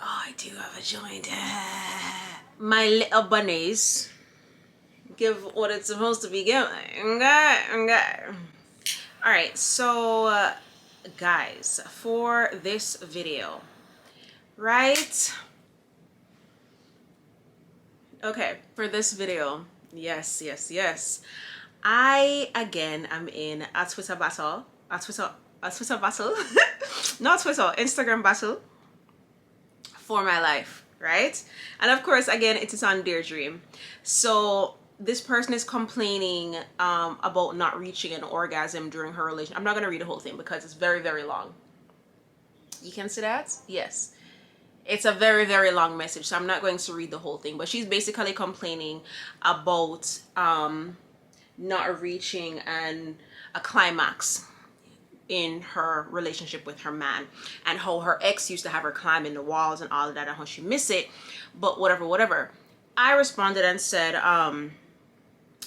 Oh, I do have a joint. My little bunnies give what it's supposed to be giving. Okay, okay. All right, so guys, for this video, right? Okay, for this video, yes. I again am in a Twitter battle, a Twitter battle, not Twitter, Instagram battle for my life, right? And of course, again, it is on Dear Dream. So this person is complaining about not reaching an orgasm during her relation. I'm not gonna read the whole thing because it's very, very long. You can see that? Yes. It's a very, very long message, so I'm not going to read the whole thing, but she's basically complaining about not reaching a climax in her relationship with her man, and how her ex used to have her climbing the walls and all of that, and how she miss it. But whatever. I responded and said,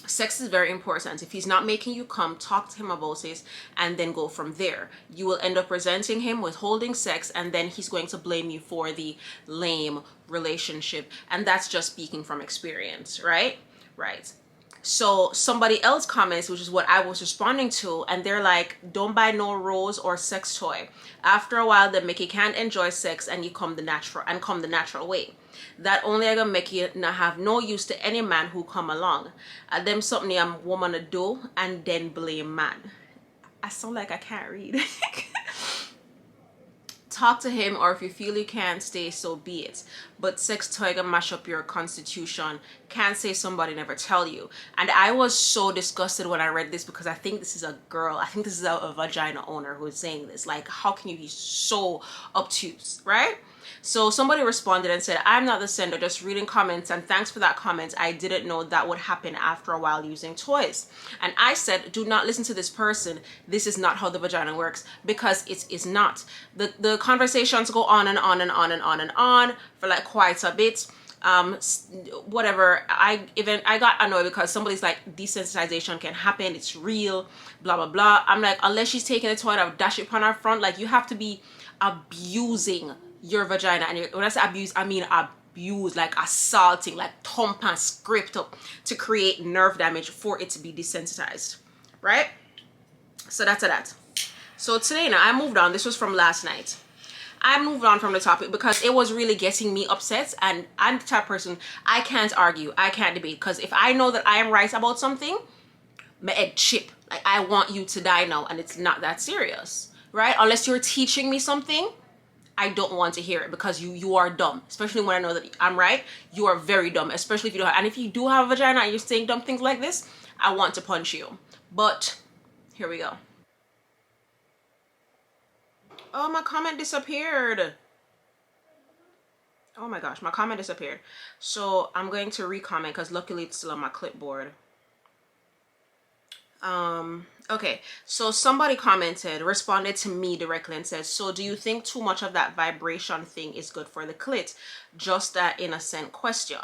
sex is very important. If he's not making you come, talk to him about this and then go from there. You will end up presenting him with holding sex, and then he's going to blame you for the lame relationship. And that's just speaking from experience, right? Right. So somebody else comments, which is what I was responding to, and they're like, don't buy no rose or sex toy. After a while, they make you can't enjoy sex and you come the natural way. That only I gonna make you not have no use to any man who come along. Them something I'm woman to do and then blame man. I sound like I can't read. Talk to him, or if you feel you can't stay, so be it. But sex toy gonna mash up your constitution. Can't say somebody never tell you. And I was so disgusted when I read this, because I think this is a girl. I think this is a vagina owner who is saying this. Like, how can you be so obtuse, right? So somebody responded and said, I'm not the sender, just reading comments, and thanks for that comment. I didn't know that would happen after a while using toys. And I said, do not listen to this person. This is not how the vagina works, because it is not. The conversations go on and on and on and on and on for like quite a bit. Whatever. I got annoyed because somebody's like, desensitization can happen, it's real, blah blah blah. I'm like, unless she's taking a toy and I'll dash it upon her front. Like, you have to be abusing your vagina, and when I say abuse, I mean abuse, like assaulting, like thump and scrape up to create nerve damage for it to be desensitized, right? So that's that. So today, now I moved on. This was from last night. I moved on from the topic because it was really getting me upset, and I'm the type of person, I can't argue, I can't debate, because if I know that I am right about something, my head chip. Like, I want you to die now, and it's not that serious, right? Unless you're teaching me something, I don't want to hear it, because you are dumb. Especially when I know that I'm right, you are very dumb. Especially if you don't have, and if you do have a vagina and you're saying dumb things like this, I want to punch you. But here we go. Oh, my comment disappeared. Oh my gosh, my comment disappeared. So I'm going to re-comment, because luckily it's still on my clipboard. Okay, so somebody responded to me directly and said, so do you think too much of that vibration thing is good for the clit? Just that innocent question.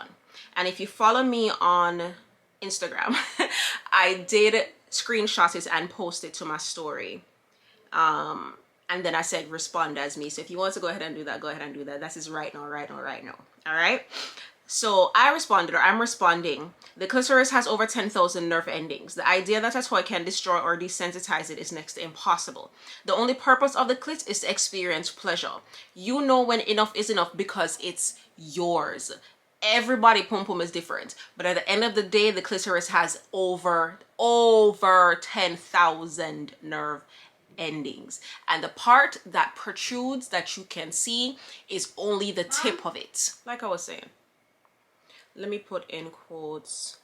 And if you follow me on Instagram, I did screenshot it and post it to my story. And then I said, respond as me. So if you want to go ahead and do that, go ahead and do that. That is right now. All right. So I'm responding. The clitoris has over 10,000 nerve endings. The idea that a toy can destroy or desensitize it is next to impossible. The only purpose of the clit is to experience pleasure. You know when enough is enough, because it's yours. Everybody pum pum is different, but at the end of the day, the clitoris has over 10,000 nerve endings, and the part that protrudes that you can see is only the tip of it. Like I was saying, let me put in quotes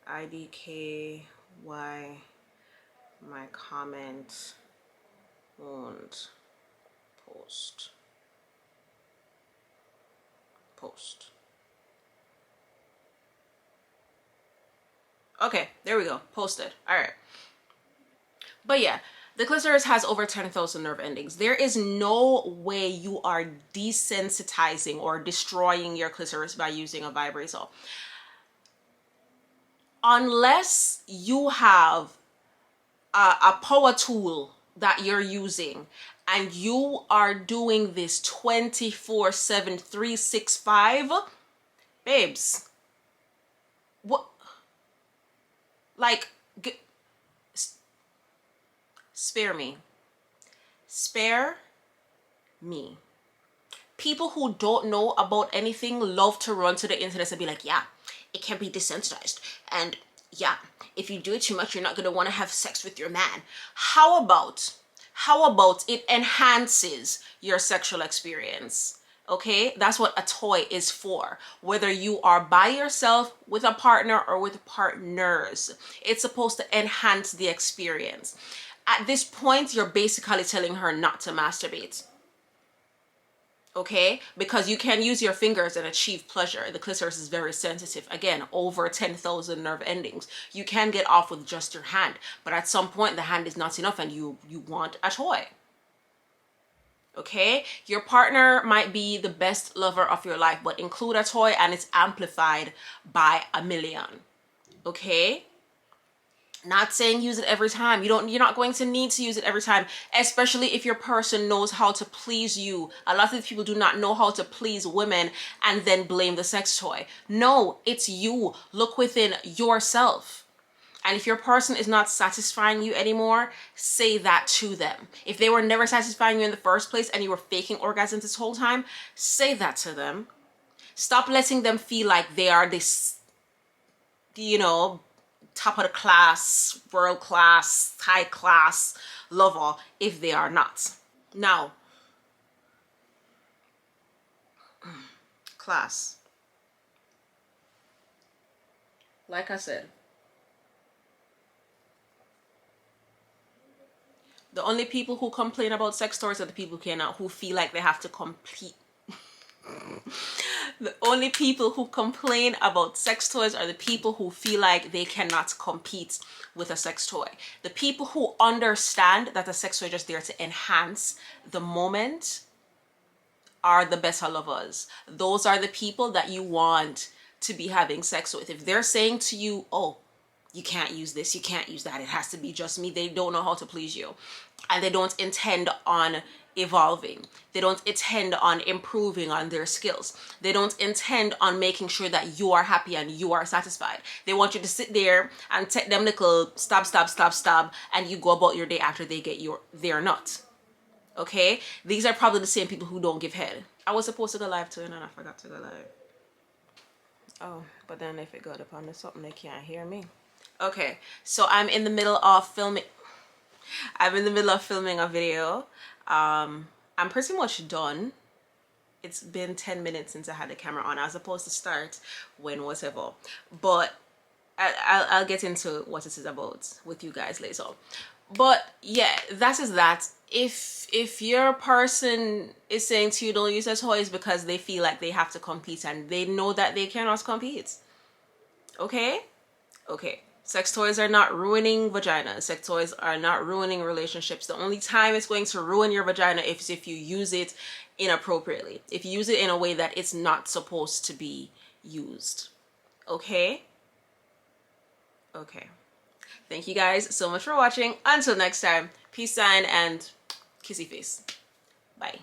IDKY, my comment won't post. Okay, there we go, posted. All right. But yeah, the clitoris has over 10,000 nerve endings. There is no way you are desensitizing or destroying your clitoris by using a vibrator. Unless you have a power tool that you're using and you are doing this 24/7, 365, babes, what, like, spare me. Spare me. People who don't know about anything love to run to the internet and be like, yeah, it can be desensitized. And yeah, if you do it too much, you're not going to want to have sex with your man. How about it enhances your sexual experience? Okay, that's what a toy is for. Whether you are by yourself, with a partner, or with partners, it's supposed to enhance the experience. At this point, you're basically telling her not to masturbate. Okay, because you can use your fingers and achieve pleasure. The clitoris is very sensitive. Again, over 10,000 nerve endings. You can get off with just your hand, but at some point the hand is not enough and you want a toy. Okay, your partner might be the best lover of your life, but include a toy and it's amplified by a million. Okay, not saying use it every time. You're not going to need to use it every time, especially if your person knows how to please you. A lot of people do not know how to please women and then blame the sex toy. No, it's you. Look within yourself. And if your person is not satisfying you anymore, say that to them. If they were never satisfying you in the first place and you were faking orgasms this whole time, say that to them. Stop letting them feel like they are this, top of the class, world class, high class lover if they are not. Now, class. Like I said, the only people who complain about sex toys are the people who feel like they have to compete. The only people who complain about sex toys are the people who feel like they cannot compete with a sex toy. The people who understand that the sex toy is just there to enhance the moment are the better lovers. Those are the people that you want to be having sex with. If they're saying to you, oh, you can't use this, you can't use that, it has to be just me, they don't know how to please you. And they don't intend on evolving. They don't intend on improving on their skills. They don't intend on making sure that you are happy and you are satisfied. They want you to sit there and take them little stab, and you go about your day after they get their nut. Okay? These are probably the same people who don't give head. I was supposed to go live too and I forgot to go live. Oh, but then if it got up on something, they can't hear me. Okay, so I'm in the middle of filming a video. I'm pretty much done. It's been 10 minutes since I had the camera on. I was supposed to start when whatever, but I'll get into what it is about with you guys later. But yeah, that is that. If your person is saying to you don't use their toys because they feel like they have to compete and they know that they cannot compete, okay, sex toys are not ruining vaginas. Sex toys are not ruining relationships. The only time it's going to ruin your vagina is if you use it inappropriately. If you use it in a way that it's not supposed to be used. Okay? Okay. Thank you guys so much for watching. Until next time, peace, sign, and kissy face. Bye.